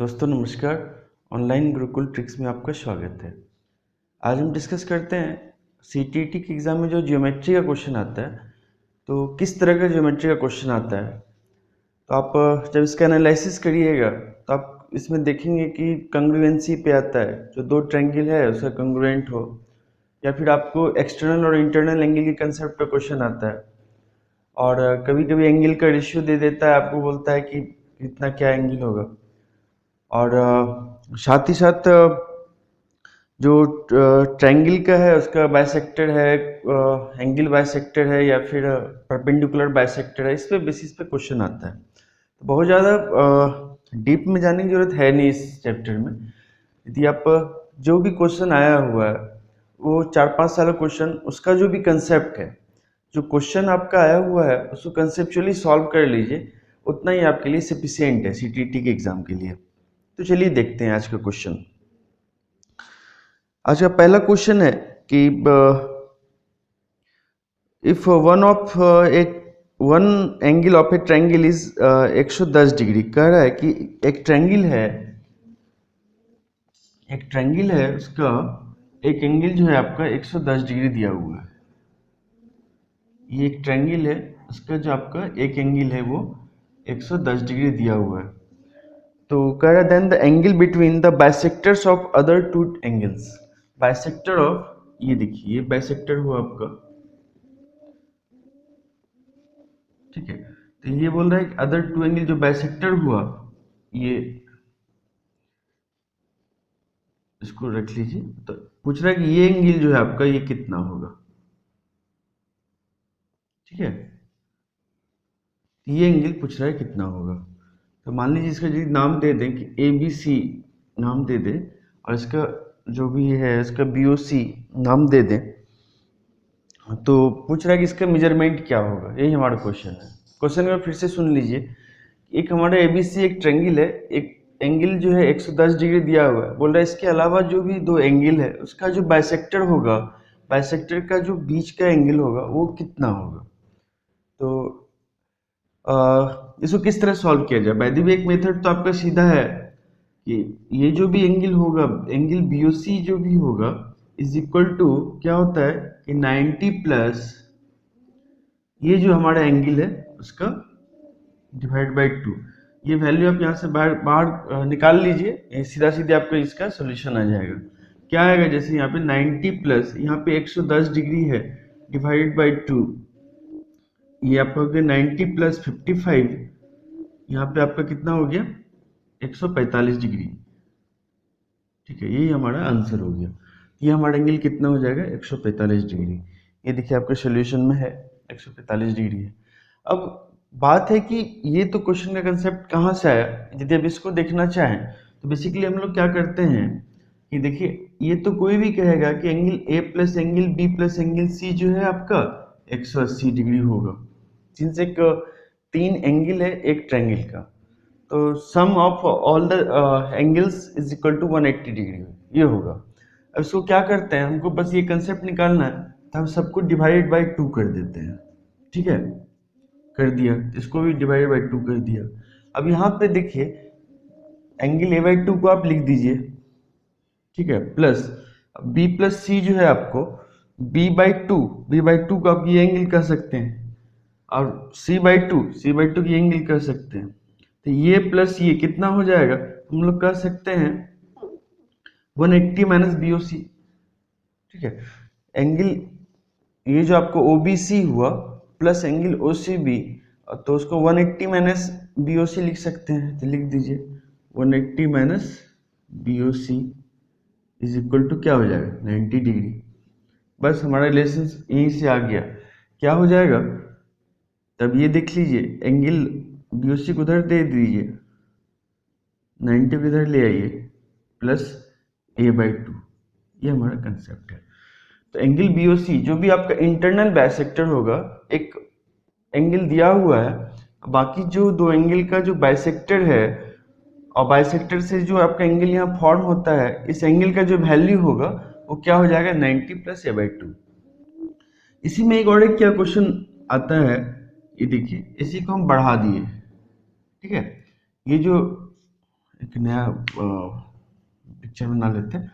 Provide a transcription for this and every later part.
दोस्तों नमस्कार। Online Gurukul tricks में आपका स्वागत है। आज हम डिस्कस करते हैं सीटीईटी के एग्ज़ाम में जो ज्योमेट्री का क्वेश्चन आता है, तो किस तरह का ज्योमेट्री का क्वेश्चन आता है। तो आप जब इसका एनालिसिस करिएगा तो आप इसमें देखेंगे कि कंग्रुएंसी पे आता है, जो दो ट्रायंगल है उसका कंग्रुएंट हो, या फिर आपको एक्सटर्नल और इंटरनल एंगल के कंसेप्ट पे क्वेश्चन आता है। और कभी कभी एंगल का रेशियो दे देता है, आपको बोलता है कि इतना क्या एंगल होगा। और साथ ही साथ जो ट्रायंगल का है उसका बाइसेक्टर है, एंगल बाइसेक्टर है या फिर परपेंडिकुलर बाइसेक्टर है, इस पे बेसिस पे क्वेश्चन आता है। तो बहुत ज़्यादा डीप में जाने की जरूरत है नहीं इस चैप्टर में। यदि आप जो भी क्वेश्चन आया हुआ है वो 4-5 साल क्वेश्चन, उसका जो भी कंसेप्ट है, जो क्वेश्चन आपका आया हुआ है उसको कंसेप्चुअली सॉल्व कर लीजिए, उतना ही आपके लिए सफिशिएंट है सीटीईटी के एग्जाम के लिए। तो चलिए देखते हैं आज का क्वेश्चन। आज का पहला क्वेश्चन है कि if one angle of A triangle is 110 degree, कह रहा है कि एक ट्रायंगल है उसका एक एंगल जो है आपका 110 डिग्री दिया हुआ है। ये एक ट्रायंगल है, उसका जो आपका एक एंगल है वो 110 डिग्री दिया हुआ है। तो कह रहा है then the angle between the bisectors of other two angles. Bisector of, ये देखिए ये बाइसेक्टर हुआ आपका, ठीक है। तो ये बोल रहा है कि अदर टू एंगल जो बाइसेक्टर हुआ, ये इसको रख लीजिए। तो पूछ रहा है कि ये एंगल जो है आपका ये कितना होगा, ठीक है। ये एंगल पूछ रहा है कितना होगा। तो मान लीजिए इसका यदि नाम दे दें कि ए बी सी नाम दे दें, और इसका जो भी है इसका बी ओ सी नाम दे दें, तो पूछ रहा है कि इसका मेजरमेंट क्या होगा। यही हमारा क्वेश्चन है। क्वेश्चन में फिर से सुन लीजिए। एक हमारा एबीसी एक ट्रायंगल है, एक एंगल जो है 110 डिग्री दिया हुआ है। बोल रहा है इसके अलावा जो भी दो एंगल है उसका जो बाइसेक्टर होगा, बाइसेक्टर का जो बीच का एंगल होगा वो कितना होगा। तो इसको किस तरह सॉल्व किया जाए। बाय द वे एक मेथड तो आपका सीधा है कि ये जो भी एंगल होगा, एंगल बीओसी जो भी होगा इज इक्वल टू क्या होता है कि 90 प्लस ये जो हमारा एंगल है उसका डिवाइड बाई 2। ये वैल्यू आप यहाँ से बाहर बाहर निकाल लीजिए, सीधा सीधे आपको इसका सोल्यूशन आ जाएगा। क्या आएगा, जैसे यहाँ पे 90 प्लस यहाँ पे 110 डिग्री है डिवाइडेड बाई 2, ये आपका हो गया 90 प्लस 55, यहाँ पे आपका कितना हो गया 145 डिग्री, ठीक है। यही हमारा आंसर हो गया। ये हमारा एंगल कितना हो जाएगा 145 डिग्री। ये देखिए आपके सोल्यूशन में है 145 डिग्री है। अब बात है कि ये तो क्वेश्चन का कंसेप्ट कहाँ से आया। यदि आप इसको देखना चाहें तो बेसिकली हम लोग क्या करते हैं कि देखिए ये तो कोई भी कहेगा कि angle A plus angle B plus angle C जो है आपका 180 डिग्री होगा, सिंस एक तीन एंगल है एक ट्रायंगल का। तो sum of all the angles is equal to 180 degree ये होगा। अब इसको क्या करते हैं, हमको बस ये कंसेप्ट निकालना है, तो हम सबको डिवाइडेड बाई 2 कर देते हैं, ठीक है। कर दिया, इसको भी डिवाइडेड बाई 2 कर दिया। अब यहाँ पे देखिए एंगल ए बाई 2 को आप लिख दीजिए, ठीक है, प्लस बी प्लस सी जो है आपको बी बाई टू को आप ये एंगल कह सकते हैं, और सी बाई टू की एंगल कह सकते हैं। तो ये प्लस ये कितना हो जाएगा, हम लोग कह सकते हैं 180 माइनस बी ओ सी, ठीक है। एंगल ये जो आपको ओ बी सी हुआ plus angle O C B, तो उसको 180 माइनस बी ओ सी लिख सकते हैं। तो लिख दीजिए 180 minus B O C is equal to क्या हो जाएगा 90 डिग्री। बस हमारा रिलेशन यहीं से आ गया। क्या हो जाएगा, तब ये देख लीजिए एंगल बी ओ सी को उधर दे दीजिए, 90 को इधर ले आइए, प्लस ए बाई 2। ये हमारा कंसेप्ट है। तो एंगल बी ओ सी जो भी आपका इंटरनल बाइसेक्टर होगा, एक एंगल दिया हुआ है, बाकी जो दो एंगल का जो बाइसेक्टर है, और बाइसेक्टर से जो आपका एंगल यहाँ फॉर्म होता है, इस एंगल का जो वैल्यू होगा वो क्या हो जाएगा 90 प्लस ए बाई 2। इसी में एक और एक क्या क्वेश्चन आता है, ये देखिए इसी को हम बढ़ा दिए, ठीक है। ये जो एक नया पिक्चर बना लेते हैं।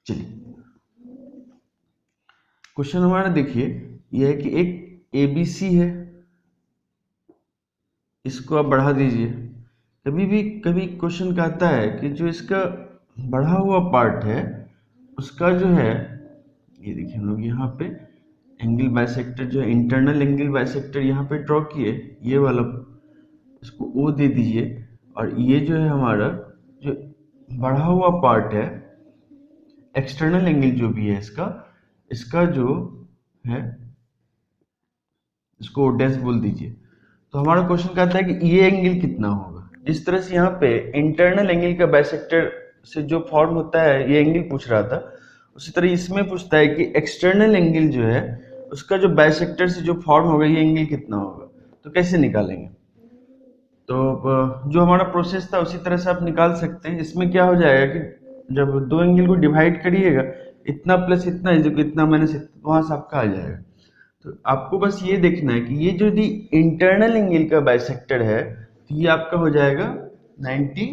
चलिए, क्वेश्चन हमारा देखिए, यह है कि एक ABC है, इसको आप बढ़ा दीजिए। कभी क्वेश्चन कहता है कि जो इसका बढ़ा हुआ पार्ट है उसका जो है, ये देखिए हम लोग यहाँ पे एंगल बाइसेक्टर जो है, इंटरनल एंगल बाइसेक्टर यहाँ पे ड्रॉ किए, ये वाला इसको O दे दीजिए, और ये जो है हमारा जो बढ़ा हुआ पार्ट है, एक्सटर्नल एंगल जो भी है इसका जो है, इसको डैश बोल दीजिए। तो हमारा क्वेश्चन कहता है कि ये एंगल कितना होगा। जिस तरह से यहाँ पे इंटरनल एंगल का बाइसेक्टर से जो फॉर्म होता है, ये एंगल पूछ रहा था, उसी तरह इसमें पूछता है कि एक्सटर्नल एंगल जो है उसका जो बाइसेक्टर से जो फॉर्म होगा, ये एंगल कितना होगा। तो कैसे निकालेंगे? तो जो हमारा प्रोसेस था उसी तरह से आप निकाल सकते हैं। इसमें क्या हो जाएगा कि जब दो एंगल को डिवाइड करिएगा, इतना प्लस इतना इतना माइनस इतना, वहां से आपका आ जाएगा। तो आपको बस ये देखना है कि ये जो इंटरनल एंगल का बाइसेक्टर है, तो ये आपका हो जाएगा 90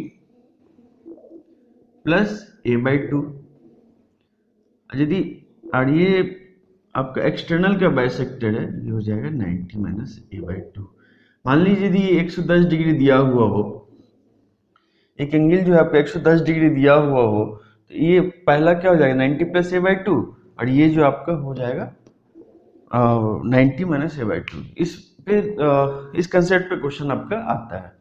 प्लस a/2। यदि और ये आपका एक्सटर्नल का बाइसेक्टर है, ये हो जाएगा 90 माइनस a/2। मान लीजिए यदि 110 डिग्री दिया हुआ हो, एक एंगल जो है आपका 110 डिग्री दिया हुआ हो, तो ये पहला क्या हो जाएगा 90 प्लस a/2, और ये जो आपका हो जाएगा 90 माइनस a/2। इस कंसेप्ट पे क्वेश्चन आपका आता है।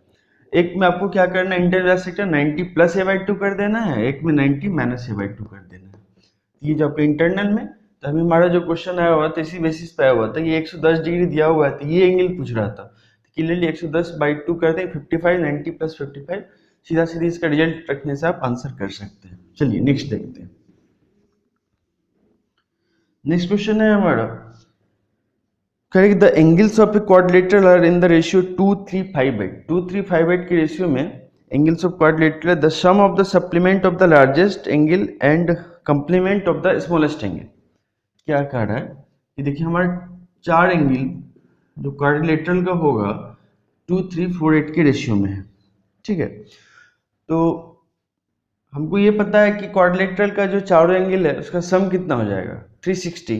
एक में आपको क्या करना है, इंटरनल बाइसेक्टर 90 प्लस a/2 कर देना है, एक में 90 माइनस a/2 कर देना है। ये जो आपका इंटरनल में, तो अभी हमारा जो क्वेश्चन आया हुआ था इसी बेसिस पे आया हुआ था, ये 110 डिग्री दिया हुआ है, तो ये एंगल पूछ रहा था। क्लियरली 110/2 कर दें, 55, 90 प्लस 55, सीधा सीधा इसका रिजल्ट रखने से आप आंसर कर सकते हैं। चलिए नेक्स्ट देखते हैं। नेक्स्ट क्वेश्चन है हमारा, correct the angles of a quadrilateral are in the ratio 2-3-5/8। 2-3-5/8 के रेशियो में angles of quadrilateral, the sum of the supplement of the largest angle and complement of the smallest angle. क्या कह रहा है कि देखिए हमारे चार एंगल जो क्वाड्रिलेटरल का होगा 2-3-4-8 के रेशियो में है, ठीक है। तो हमको ये पता है कि क्वाड्रिलेटरल का जो चारों एंगल है उसका सम कितना हो जाएगा 360।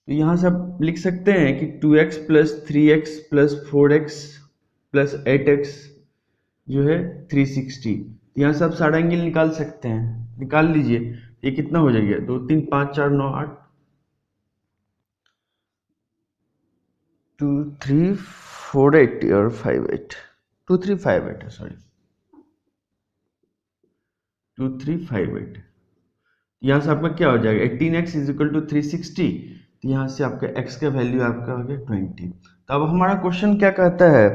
तो यहाँ से आप लिख सकते हैं कि 2x plus 3x plus 4x plus 8x जो है 360। यहाँ से आप सारा एंगल निकाल सकते हैं, निकाल लीजिए। ये कितना हो जाएगा, 2 3 5 4 9 8, 2 3 4 8 और 5 8, 2 3 5 8 है, सॉरी 2 3 5 8। यहाँ से आपका क्या हो जाएगा 18x इज इक्वल टू 360। तो यहाँ से आपका x का वैल्यू आपका हो गया 20। तो अब हमारा क्वेश्चन क्या कहता है,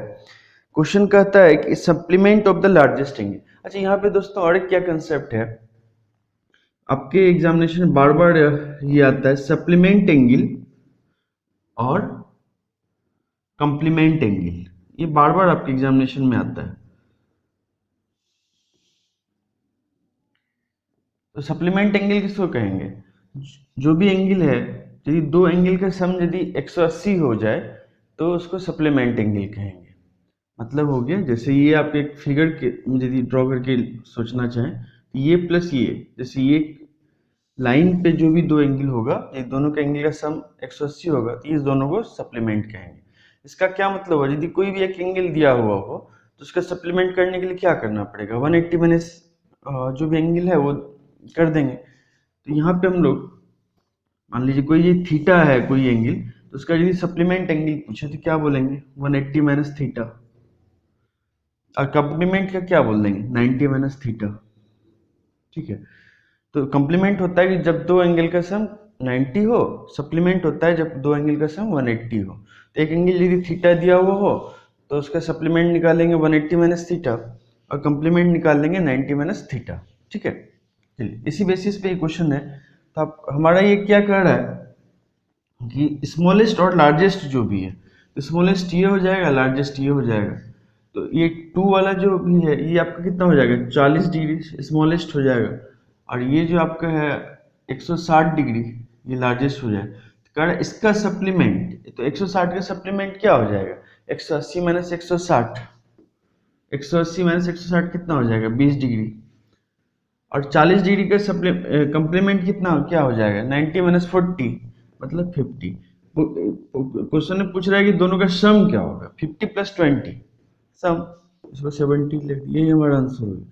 क्वेश्चन कहता है कि supplement of the largest angle. अच्छा यहाँ पे दोस्तों और एक क्या कंसेप्ट है, आपके एग्जामिनेशन बार बार ये आता है, सप्लीमेंट एंगल और कंप्लीमेंट एंगल, ये बार बार आपके एग्जामिनेशन में आता है। तो सप्लीमेंट एंगल किसको कहेंगे, जो भी एंगल है, यदि दो एंगल का सम यदि 180 हो जाए तो उसको सप्लीमेंट एंगल कहेंगे। मतलब हो गया, जैसे ये आप एक फिगर के यदि ड्रॉ करके सोचना चाहें, तो ये प्लस ये, जैसे ये लाइन पे जो भी दो एंगल होगा, ये दोनों का एंगल का सम 180 होगा, तो इस दोनों को सप्लीमेंट कहेंगे। इसका क्या मतलब है, यदि कोई भी एक एंगल दिया हुआ हो तो उसका सप्लीमेंट करने के लिए क्या करना पड़ेगा, 180 माइनस जो भी एंगल है वो कर देंगे। तो यहाँ पे हम लोग मान लीजिए कोई ये थीटा है कोई एंगल, तो उसका यदि सप्लीमेंट एंगल पूछे तो क्या बोलेंगे 180 माइनस थीटा, और कंप्लीमेंट का क्या बोल देंगे 90 माइनस थीटा, ठीक है। तो कंप्लीमेंट होता है कि जब दो एंगल का सम 90 हो, सप्लीमेंट होता है जब दो एंगल का सम 180 हो। तो एक एंगल यदि थीटा दिया हुआ हो तो उसका सप्लीमेंट निकालेंगे 180 माइनस थीटा, और कंप्लीमेंट निकाल लेंगे 90 माइनस थीटा, ठीक है। चलिए इसी बेसिस पे ये क्वेश्चन है। तो आप हमारा ये क्या कह रहा है कि स्मॉलेस्ट और लार्जेस्ट जो भी है, तो स्मॉलेस्ट ये हो जाएगा, लार्जेस्ट ये हो जाएगा। तो ये 2 वाला जो भी है ये आपका कितना हो जाएगा 40 डिग्री स्मॉलेस्ट हो जाएगा, और ये जो आपका है 160 डिग्री ये लार्जेस्ट हो जाएगा। तो कह रहा है इसका सप्लीमेंट, तो 160 का सप्लीमेंट क्या हो जाएगा, 180 माइनस 160, 180 माइनस 160 कितना हो जाएगा 20 डिग्री, और 40 डिग्री का कंप्लीमेंट कितना क्या हो जाएगा 90 माइनस 40 मतलब 50। क्वेश्चन में पूछ रहा है कि दोनों का सम क्या होगा, 50 प्लस 20 सम, इसको 70 लिख दिया, यही हमारा आंसर होगा।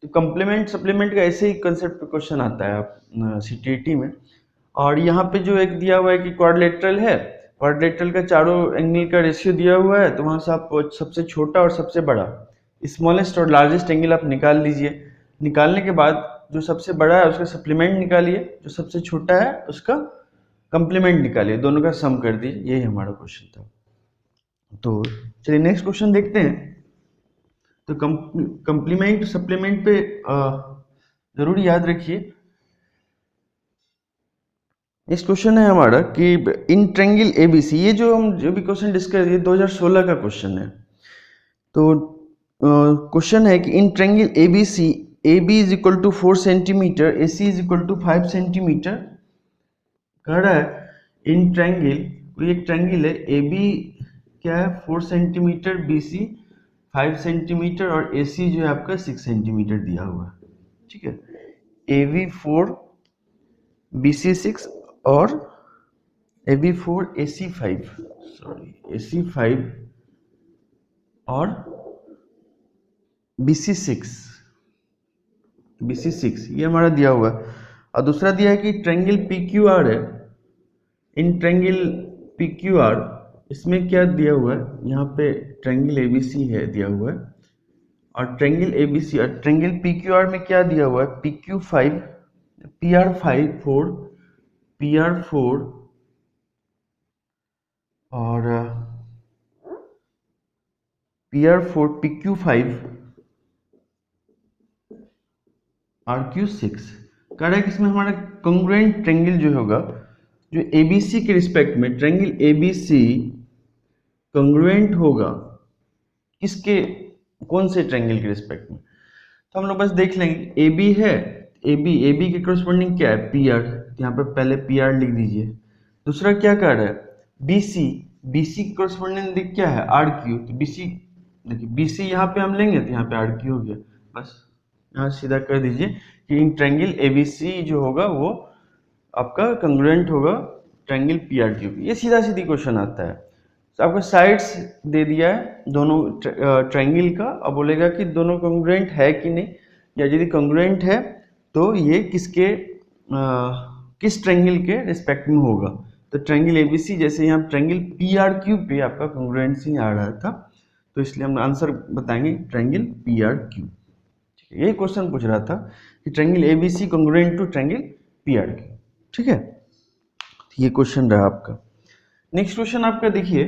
तो कंप्लीमेंट सप्लीमेंट का ऐसे ही कंसेप्ट पे क्वेश्चन आता है आप सीटीईटी में। और यहाँ पे जो एक दिया हुआ है कि क्वाड्रिलेटरल है, क्वाड्रिलेटरल का चारों एंगल का रेशियो दिया हुआ है, तो वहां से आप सबसे छोटा और सबसे बड़ा, स्मॉलेस्ट और लार्जेस्ट एंगल आप निकाल लीजिए। निकालने के बाद जो सबसे बड़ा है उसका सप्लीमेंट निकालिए, जो सबसे छोटा है उसका कंप्लीमेंट निकालिए, दोनों का सम कर दीजिए, यही हमारा क्वेश्चन था। तो चलिए नेक्स्ट क्वेश्चन देखते हैं। तो कंप्लीमेंट सप्लीमेंट पे जरूर याद रखिए। नेक्स्ट क्वेश्चन है हमारा कि इन ट्रायंगल एबीसी, ये जो हम जो भी क्वेश्चन डिस्कस, ये 2016 का क्वेश्चन है। तो क्वेश्चन है कि in triangle ABC AB is equal to 4 centimetre, AC is equal to 5 centimetre. कह रहा है इन ट्रायंगल, कोई एक ट्रायंगल है, AB क्या है 4 सेंटीमीटर, BC 5 सेंटीमीटर और AC जो है आपका 6 सेंटीमीटर दिया हुआ है, ठीक है। AB 4 BC 6 और AB 4 AC 5, सॉरी AC 5 और BC 6 ये हमारा दिया हुआ है। और दूसरा दिया है कि ट्रायंगल PQR है, इन ट्रायंगल PQR इसमें क्या दिया हुआ है, यहाँ पे ट्रायंगल ABC है दिया हुआ है, और ट्रायंगल ABC और ट्रायंगल PQR में क्या दिया हुआ है, PQ5 PR5 4 PR4 और PR4 PQ5 RQ6। कह रहा है कि इसमें हमारा कंग्रुएंट ट्रायंगल जो होगा, जो ABC के रिस्पेक्ट में ट्रायंगल ABC कंग्रुएंट होगा किसके, कौन से ट्रायंगल के रिस्पेक्ट में। तो हम लोग बस देख लेंगे, AB है, AB के करस्पॉन्डिंग क्या है PR, यहाँ पे पहले PR लिख दीजिए। दूसरा क्या कर रहा है BC की करस्पॉन्डिंग क्या है RQ, तो BC देखिए BC यहाँ पे हम लेंगे तो यहाँ पे RQ हो गया, बस यहाँ सीधा कर दीजिए कि इन ट्रायंगल ABC जो होगा वो आपका कंग्रुएंट होगा ट्रायंगल PRQ। ये सीधा सीधी क्वेश्चन आता है। तो आपको साइड्स दे दिया है दोनों ट्रायंगल का, अब बोलेगा कि दोनों कंग्रुएंट है कि नहीं, या यदि कंग्रुएंट है तो ये किस ट्रायंगल के रिस्पेक्ट में होगा। तो ट्रायंगल ABC, जैसे यहाँ ट्रायंगल PRQ पे आपका कंग्रुएंसी आ रहा था, तो इसलिए हम आंसर बताएंगे ट्रायंगल PRQ। यही क्वेश्चन पूछ रहा था कि triangle ABC congruent to triangle PRQ, ठीक है। ये क्वेश्चन रहा आपका। नेक्स्ट क्वेश्चन आपका देखिए,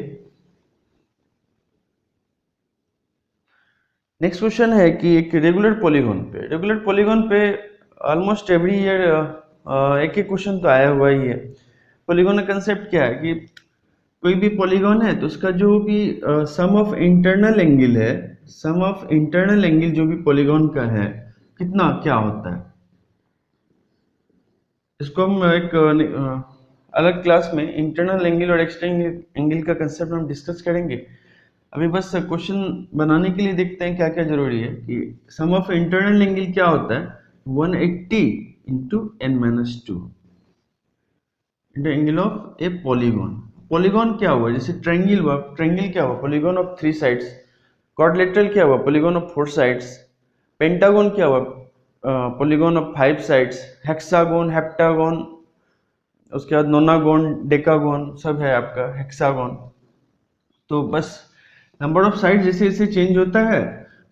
नेक्स्ट क्वेश्चन है कि एक रेगुलर पॉलीगॉन पे ऑलमोस्ट एवरी ईयर एक एक क्वेश्चन तो आया हुआ ही है। पॉलीगॉन का कंसेप्ट क्या है कि कोई भी पॉलीगॉन है तो उसका जो भी सम ऑफ इंटरनल एंगल है, सम ऑफ इंटरनल एंगल जो भी पॉलीगॉन का है कितना क्या होता है, इसको हम एक अलग क्लास में इंटरनल एंगल और एक्सटर्नल एंगल का कंसेप्ट हम डिस्कस करेंगे। अभी बस क्वेश्चन बनाने के लिए देखते हैं क्या क्या जरूरी है कि सम ऑफ इंटरनल एंगल क्या होता है, 180 into n-2 into angle of A polygon. Polygon क्या हुआ, जैसे ट्रायंगल हुआ, ट्रायंगल क्या हुआ, पॉलीगॉन ऑफ 3 साइड्स। क्वाड्रिलेटरल क्या हुआ, पॉलीगॉन ऑफ 4 साइड्स। पेंटागन क्या हुआ, polygon of 5 sides. Hexagon, heptagon, उसके बाद नोनागोन, डेकागोन सब है आपका हेक्सागोन। तो बस नंबर ऑफ साइड जैसे जैसे चेंज होता है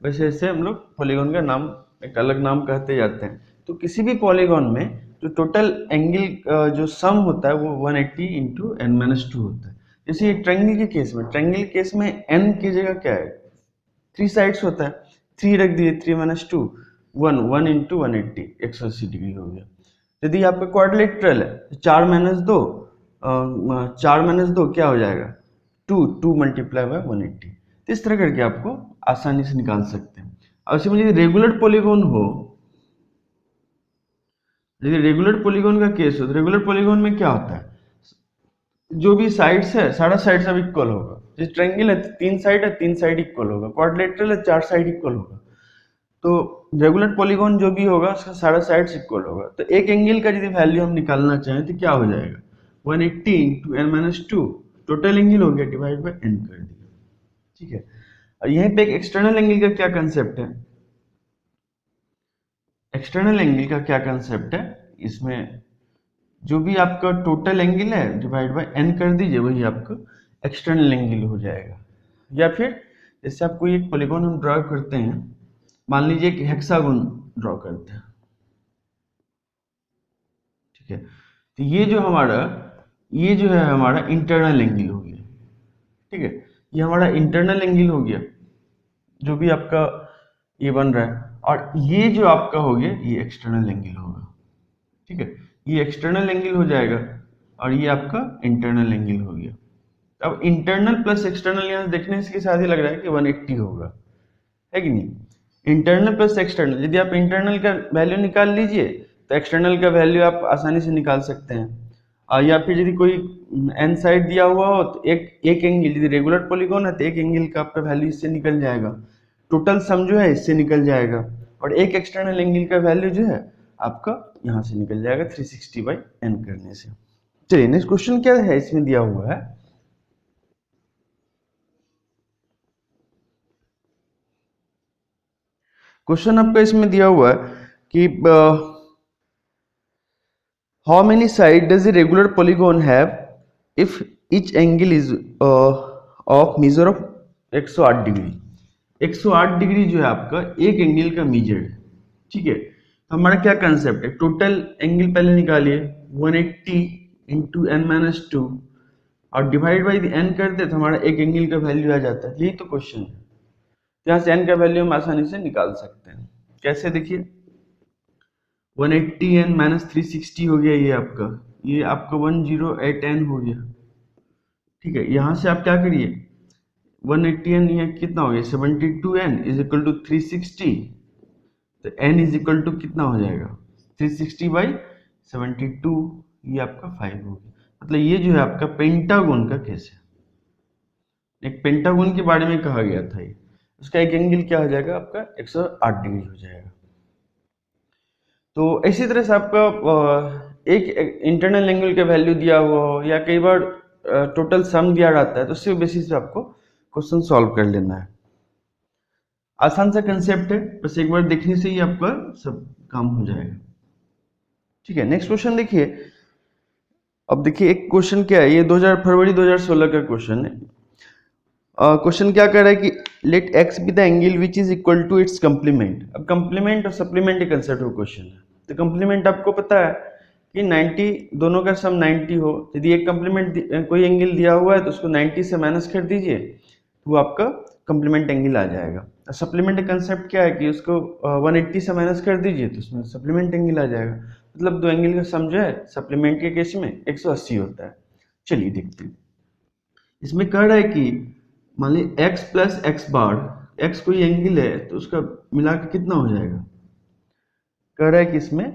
वैसे वैसे हम लोग पॉलीगॉन का नाम एक अलग नाम कहते जाते हैं। तो किसी भी पॉलीगॉन में जो टोटल एंगल जो सम होता है वो 180 इंटू n-2 होता है। जैसे ये ट्रायंगल के केस में n की जगह क्या है 3 साइड्स होता है, 3 रख दिए, 3-2 1 इंटू 180 180 डिग्री हो गया। यदि आपका क्वाड्रिलेटरल है 4-2 4-2 क्या हो जाएगा 2 मल्टीप्लाई बाय 180। तो इस तरह करके आपको आसानी से निकाल सकते हैं। अब इसे मुझे रेगुलर पॉलीगॉन हो, यदि रेगुलर पॉलीगॉन का केस हो तो रेगुलर पॉलीगॉन में क्या होता है, जो भी साइड्स है सारा साइड्स अब इक्वल होगा, जैसे ट्रायंगल है तीन साइड इक्वल होगा, क्वाड्रिलेटरल है चार साइड इक्वल होगा, तो रेगुलर पॉलीगॉन जो भी होगा उसका सारा साइड्स इक्वल होगा। तो एक एंगल का यदि वैल्यू हम निकालना चाहें तो क्या हो जाएगा, 180 into n minus two, total angle हो गया डिवाइड बाई एन कर दिया, ठीक है। और यहीं पे एक एक्सटर्नल एंगल का क्या कंसेप्ट है, एक्सटर्नल एंगल का क्या कंसेप्ट है, इसमें जो भी आपका टोटल एंगल है डिवाइड बाय एन कर दीजिए, वही आपका एक्सटर्नल एंगल हो जाएगा। या फिर जैसे आप कोई एक पॉलीगॉन हम ड्रॉ करते हैं, मान लीजिए एक हेक्सागोन ड्रॉ करते हैं, ठीक है, तो ये जो है हमारा इंटरनल एंगल हो गया, ठीक है, ये हमारा इंटरनल एंगल हो गया जो भी आपका ये बन रहा है, और ये जो आपका हो गया ये एक्सटर्नल एंगल होगा, ठीक है, ये एक्सटर्नल एंगल हो जाएगा और ये आपका इंटरनल एंगल हो गया। अब इंटरनल प्लस एक्सटर्नल यहाँ देखने से साथ ही लग रहा है कि 180 होगा, है कि नहीं। इंटरनल प्लस एक्सटर्नल, यदि आप इंटरनल का वैल्यू निकाल लीजिए तो एक्सटर्नल का वैल्यू आप आसानी से निकाल सकते हैं। या फिर यदि कोई एन साइड दिया हुआ हो तो एक एंगल, यदि रेगुलर पॉलीगॉन है तो एक एंगल का आपका वैल्यू इससे निकल जाएगा, टोटल सम जो है इससे निकल जाएगा, और एक एक्सटर्नल एंगल का वैल्यू जो है आपका यहाँ से निकल जाएगा 360 बाई एन करने से। चलिए नेक्स्ट क्वेश्चन क्या है इसमें दिया हुआ है, क्वेश्चन आपका इसमें दिया हुआ है कि how many side does a regular polygon have if each angle is of measure of 108 degree. 108 degree जो है आपका एक एंगल का मेजर है, ठीक है। तो हमारा क्या कंसेप्ट है, टोटल एंगल पहले निकालिए 180 इंटू एन माइनस टू और डिवाइड बाई द एन करते तो हमारा एक एंगल का वैल्यू आ जाता है, यही तो क्वेश्चन है। यहाँ से एन का वैल्यू हम आसानी से निकाल सकते हैं, कैसे देखिए 180 एन माइनस 360 हो गया, ये आपका 108 एन हो गया, ठीक है। यहाँ से आप क्या करिए 180 एन ये कितना हो गया 72 एन इज इक्वल टू 360, तो n इज इक्वल टू कितना हो जाएगा 360 बाई 72, ये आपका 5 हो गया। मतलब ये जो है आपका पेंटागोन का केस है, एक पेंटागोन के बारे में कहा गया था, ये उसका एक एंगल क्या हो जाएगा आपका 108 डिग्री हो जाएगा। तो इसी तरह से आपका एक इंटरनल एंगल का वैल्यू दिया हुआ हो या कई बार टोटल सम दिया रहता है, तो उसी बेसिस पे आपको क्वेश्चन सॉल्व कर लेना है। आसान सा कंसेप्ट है, बस एक बार देखने से ही आपका सब काम हो जाएगा, ठीक है। नेक्स्ट क्वेश्चन देखिए, अब देखिए एक क्वेश्चन क्या है, ये फरवरी 2016 का क्वेश्चन है। क्वेश्चन क्या कर रहा है कि let x be the angle which is equal to its complement. अब कंप्लीमेंट और सप्लीमेंट एक कंसेप्ट हो क्वेश्चन है, तो कंप्लीमेंट आपको पता है कि 90 दोनों का सम 90 हो, यदि एक कंप्लीमेंट कोई एंगल दिया हुआ है तो उसको 90 से माइनस कर दीजिए तो वो आपका कंप्लीमेंट एंगल आ जाएगा। सप्लीमेंट कंसेप्ट क्या है कि उसको 180 से माइनस कर दीजिए तो उसमें सप्लीमेंट एंगल आ जाएगा, मतलब दो एंगल का सम जो है सप्लीमेंट के केस में 180 होता है। चलिए देखते हैं, इसमें कह रहा है कि मान ली x प्लस एक्स बार, x कोई एंगल है तो उसका मिला के कितना हो जाएगा, कह रहा है कि इसमें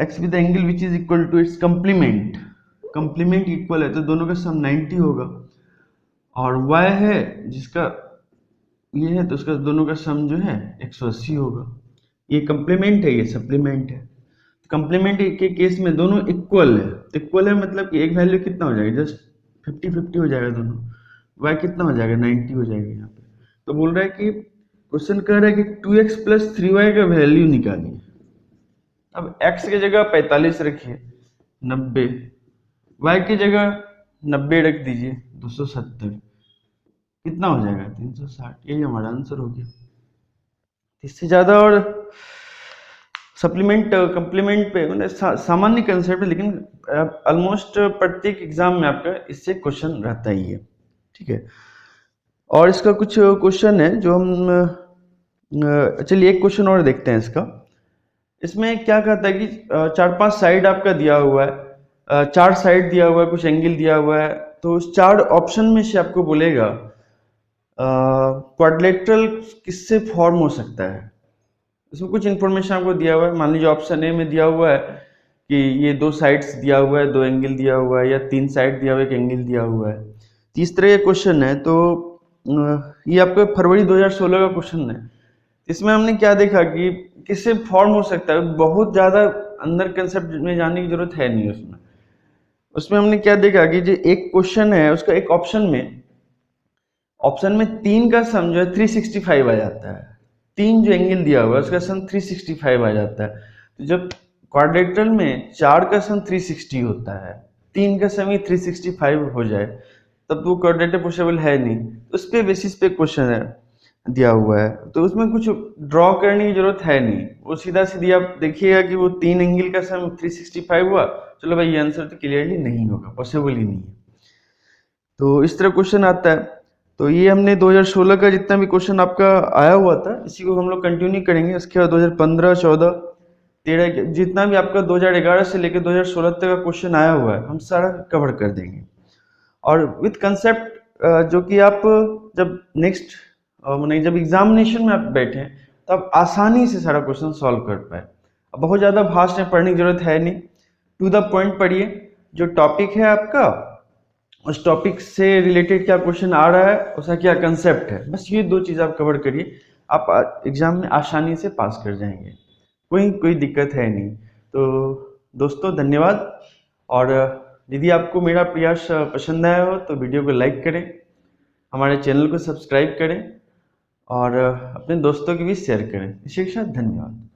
x with angle which is equal to its complement, complement equal है तो दोनों का सम 90 होगा, और y है जिसका ये है तो उसका दोनों का सम जो है 180 होगा। ये कंप्लीमेंट है, ये सप्लीमेंट है। कंप्लीमेंट के केस में दोनों इक्वल है, इक्वल है मतलब कि एक वैल्यू कितना हो जाएगा, जस्ट 50-50 हो जाएगा दोनों, y कितना हो जाएगा 90 हो जाएगा यहाँ पे। तो बोल रहा है कि क्वेश्चन कह रहा है कि 2x प्लस 3y का वैल्यू निकालिए। अब x की जगह 45 रखिए 90, y की जगह 90 रख दीजिए 270, कितना हो जाएगा 360, यही हमारा आंसर हो गया। इससे ज्यादा और सप्लीमेंट कंप्लीमेंट पे मतलब सामान्य कंसेप्ट है, लेकिन ऑलमोस्ट प्रत्येक एग्जाम में आपका इससे क्वेश्चन रहता ही है, ठीक है। और इसका कुछ क्वेश्चन है जो हम चलिए एक क्वेश्चन और देखते हैं इसका। इसमें क्या कहता है कि 4-5 साइड आपका दिया हुआ है, 4 साइड दिया हुआ है, कुछ एंगल दिया हुआ है, तो उस 4 ऑप्शन में से आपको बोलेगा क्वाड्रिलेटरल किससे फॉर्म हो सकता है। इसमें कुछ इन्फॉर्मेशन आपको दिया हुआ है, मान लीजिए ऑप्शन ए में दिया हुआ है कि ये 2 साइड्स दिया हुआ है, 2 एंगल दिया हुआ है, या 3 साइड दिया हुआ है, 1 एंगल दिया हुआ है। इस तरह का क्वेश्चन है। तो ये आपका फरवरी 2016 का क्वेश्चन है। इसमें हमने क्या देखा कि किससे फॉर्म हो सकता है, बहुत ज़्यादा अंदर कंसेप्ट में जाने की जरूरत है नहीं उसमें। उसमें हमने क्या देखा कि जो एक क्वेश्चन है उसका एक ऑप्शन में 3 का सम जो है 365 आ जाता है। 3 जो एंगल दिया हुआ है उसका सम 365 आ जाता है। तो जब क्वाड्रेटरल में 4 का सम 360 होता है, 3 का सम ही 365 हो जाए, तब तो क्वाड्रेटर पॉसिबल है नहीं। तो उस पे बेसिस पे क्वेश्चन है दिया हुआ है, तो उसमें कुछ ड्रॉ करने की जरूरत है नहीं। वो सीधा सीधी आप देखिएगा कि वो 3 एंगल का सम 365 हुआ, चलो भाई ये आंसर तो क्लियरली नहीं होगा, पॉसिबल ही नहीं है। तो इस तरह क्वेश्चन आता है। तो ये हमने 2016 का जितना भी क्वेश्चन आपका आया हुआ था, इसी को हम लोग कंटिन्यू करेंगे। इसके बाद 2015, 14, 13 जितना भी आपका 2011 से लेकर 2016 तक का क्वेश्चन आया हुआ है, हम सारा कवर कर देंगे। और विथ कंसेप्ट जो कि आप जब नेक्स्ट माने जब एग्जामिनेशन में आप बैठे तो आप आसानी से सारा क्वेश्चन सॉल्व कर पाए। अब बहुत ज़्यादा भास्ट में पढ़ने की जरूरत है नहीं, टू द पॉइंट पढ़िए। जो टॉपिक है आपका, उस टॉपिक से रिलेटेड क्या क्वेश्चन आ रहा है, उसका क्या कंसेप्ट है, बस ये 2 चीज़ आप कवर करिए, आप एग्जाम में आसानी से पास कर जाएंगे। कोई दिक्कत है नहीं। तो दोस्तों धन्यवाद। और यदि आपको मेरा प्रयास पसंद आया हो तो वीडियो को लाइक करें, हमारे चैनल को सब्सक्राइब करें और अपने दोस्तों के भी शेयर करें। इसी के साथ धन्यवाद।